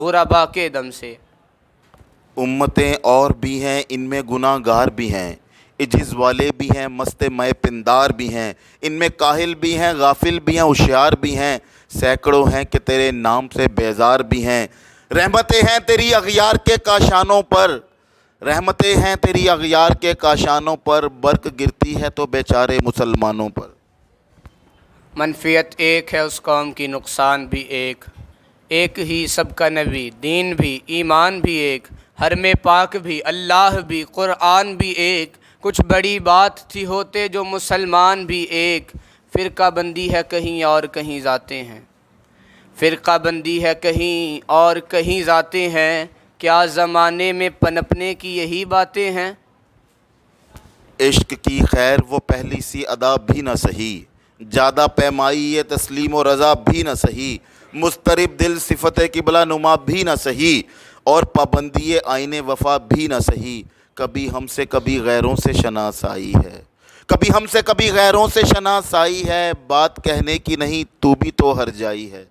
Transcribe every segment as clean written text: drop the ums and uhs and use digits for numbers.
غربا کے دم سے۔ امتیں اور بھی ہیں، ان میں گناہ گار بھی ہیں، عجز والے بھی ہیں، مست مئے پندار بھی ہیں، ان میں کاہل بھی ہیں، غافل بھی ہیں، ہوشیار بھی ہیں، سینکڑوں ہیں کہ تیرے نام سے بیزار بھی ہیں۔ رحمتیں ہیں تیری اغیار کے کاشانوں پر، رحمتیں ہیں تیری اغیار کے کاشانوں پر، برق گرتی ہے تو بیچارے مسلمانوں پر۔ منفیت ایک ہے اس قوم کی، نقصان بھی ایک، ایک ہی سب کا نبی، دین بھی ایمان بھی ایک، حرم پاک بھی اللہ بھی قرآن بھی ایک، کچھ بڑی بات تھی ہوتے جو مسلمان بھی ایک، فرقہ بندی ہے کہیں اور کہیں ذاتیں ہیں، فرقہ بندی ہے کہیں اور کہیں ذاتیں ہیں، کیا زمانے میں پنپنے کی یہی باتیں ہیں؟ عشق کی خیر وہ پہلی سی ادا بھی نہ سہی، زیادہ پیمائی یہ تسلیم و رضا بھی نہ سہی، مضطرب دل صفت قبلہ نما بھی نہ سہی، اور پابندی آئین وفا بھی نہ سہی، کبھی ہم سے کبھی غیروں سے شناسائی ہے، کبھی ہم سے کبھی غیروں سے شناسائی ہے، بات کہنے کی نہیں تو بھی تو ہر جائی ہے۔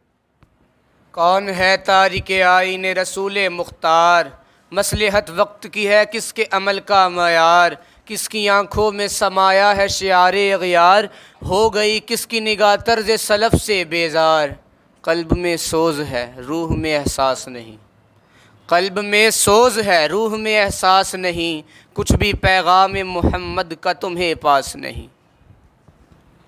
کون ہے تارک آئین رسول مختار، مصلحت وقت کی ہے کس کے عمل کا معیار، کس کی آنکھوں میں سمایا ہے شعار اغیار، ہو گئی کس کی نگاہ طرز سلف سے بیزار، قلب میں سوز ہے روح میں احساس نہیں، قلب میں سوز ہے روح میں احساس نہیں، کچھ بھی پیغام محمد کا تمہیں پاس نہیں۔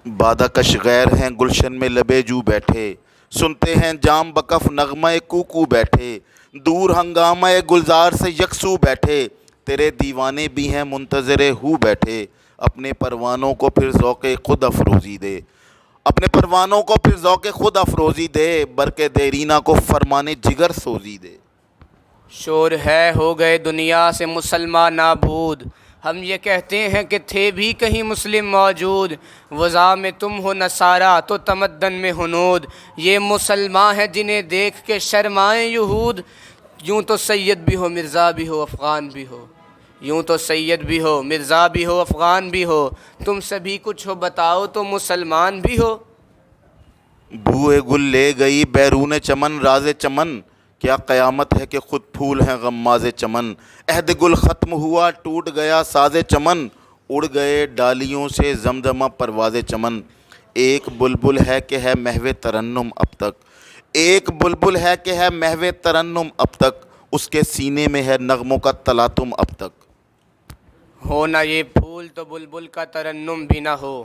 بادہ کش غیر ہیں گلشن میں لبے جو بیٹھے، سنتے ہیں جام بکف نغمہ کوکو بیٹھے، دور ہنگامہ گلزار سے یکسو بیٹھے، تیرے دیوانے بھی ہیں منتظر ہو بیٹھے، اپنے پروانوں کو پھر ذوق خود افروزی دے، اپنے پروانوں کو پھر ذوق خود افروزی دے، برق دیرینہ کو فرمان جگر سوزی دے۔ شور ہے ہو گئے دنیا سے مسلمان نابود، ہم یہ کہتے ہیں کہ تھے بھی کہیں مسلم موجود، وضع میں تم ہو نصارہ تو تمدن میں ہنود، یہ مسلمان ہیں جنہیں دیکھ کے شرمائیں یہود، یوں تو سید بھی ہو مرزا بھی ہو افغان بھی ہو، یوں تو سید بھی ہو مرزا بھی ہو افغان بھی ہو، تم سبھی کچھ ہو بتاؤ تو مسلمان بھی ہو۔ بوئے گل لے گئی بیرون چمن راز چمن، کیا قیامت ہے کہ خود پھول ہیں غماز چمن، عہد گل ختم ہوا ٹوٹ گیا ساز چمن، اڑ گئے ڈالیوں سے زمزمہ پرواز چمن، ایک بلبل ہے کہ ہے محو ترنم اب تک، ایک بلبل ہے کہ ہے محو ترنم اب تک، اس کے سینے میں ہے نغموں کا تلاطم اب تک۔ ہو نہ یہ پھول تو بلبل کا ترنم بھی نہ ہو،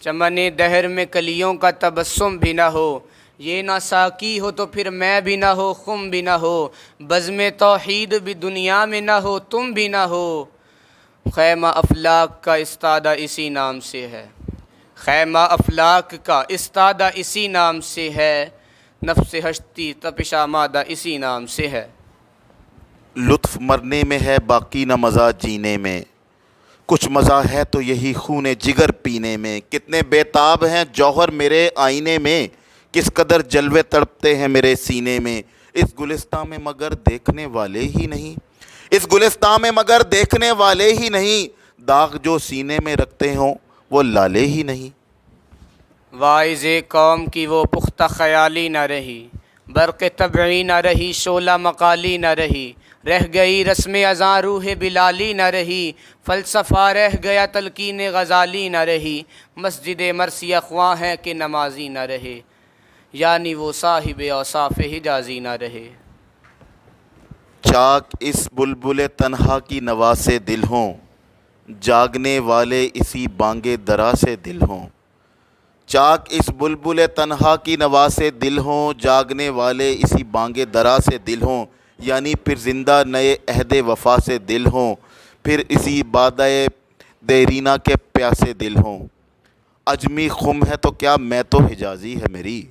چمن دہر میں کلیوں کا تبسم بھی نہ ہو، یہ نہ ساقی ہو تو پھر میں بھی نہ ہو خم بھی نہ ہو، بزم توحید بھی دنیا میں نہ ہو تم بھی نہ ہو، خیمہ افلاک کا استادہ اسی نام سے ہے، خیمہ افلاک کا استادہ اسی نام سے ہے، نفس ہستی تپش آمادہ اسی نام سے ہے۔ لطف مرنے میں ہے باقی نہ مزہ جینے میں، کچھ مزہ ہے تو یہی خون جگر پینے میں، کتنے بیتاب ہیں جوہر میرے آئینے میں، کس قدر جلوے تڑپتے ہیں میرے سینے میں، اس گلستان میں مگر دیکھنے والے ہی نہیں، اس گلستان میں مگر دیکھنے والے ہی نہیں، داغ جو سینے میں رکھتے ہوں وہ لالے ہی نہیں۔ واعظ قوم کی وہ پختہ خیالی نہ رہی، برق طبعی نہ رہی شعلہ مقالی نہ رہی، رہ گئی رسم اذاں روح بلالی نہ رہی، فلسفہ رہ گیا تلقین غزالی نہ رہی، مسجد مرثیہ خواں ہے کہ نمازی نہ رہے، یعنی وہ صاحب اوصاف حجازی نہ رہے۔ چاک اس بلبل تنہا کی نوا سے دل ہوں، جاگنے والے اسی بانگ درا سے دل ہوں، چاک اس بلبل تنہا کی نوا سے دل ہوں، جاگنے والے اسی بانگ درا سے دل ہوں، یعنی پھر زندہ نئے عہد وفا سے دل ہوں، پھر اسی بادہ دیرینہ کے پیاسے دل ہوں۔ اجمی خم ہے تو کیا میں تو حجازی ہے میری،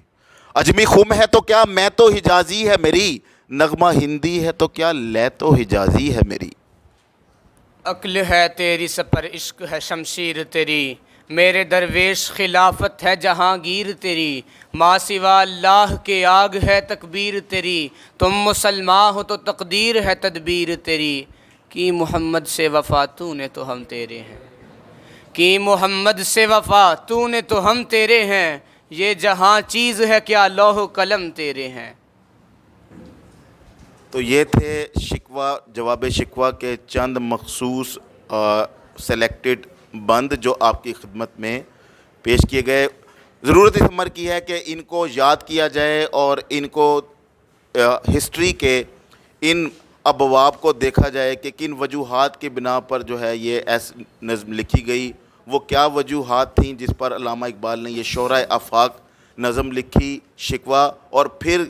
اجمی خم ہے تو کیا میں تو حجازی ہے میری، نغمہ ہندی ہے تو کیا لے تو حجازی ہے میری۔ عقل ہے تیری سپر عشق ہے شمشیر تیری، میرے درویش خلافت ہے جہانگیر تیری، ما سوا اللہ کے آگ ہے تکبیر تیری، تم مسلمان ہو تو تقدیر ہے تدبیر تیری، کی محمد سے وفا تو نے تو ہم تیرے ہیں، کی محمد سے وفا تو نے تو ہم تیرے ہیں، یہ جہاں چیز ہے کیا لوح و قلم تیرے ہیں۔ تو یہ تھے شکوہ جواب شکوہ کے چند مخصوص سلیکٹڈ بند جو آپ کی خدمت میں پیش کیے گئے. ضرورت اس امر کی ہے کہ ان کو یاد کیا جائے اور ان کو ہسٹری کے ان ابواب کو دیکھا جائے کہ کن وجوہات کی بنا پر جو ہے یہ ایسی نظم لکھی گئی. وہ کیا وجوہات تھیں جس پر علامہ اقبال نے یہ شعرۂ آفاق نظم لکھی شکوہ, اور پھر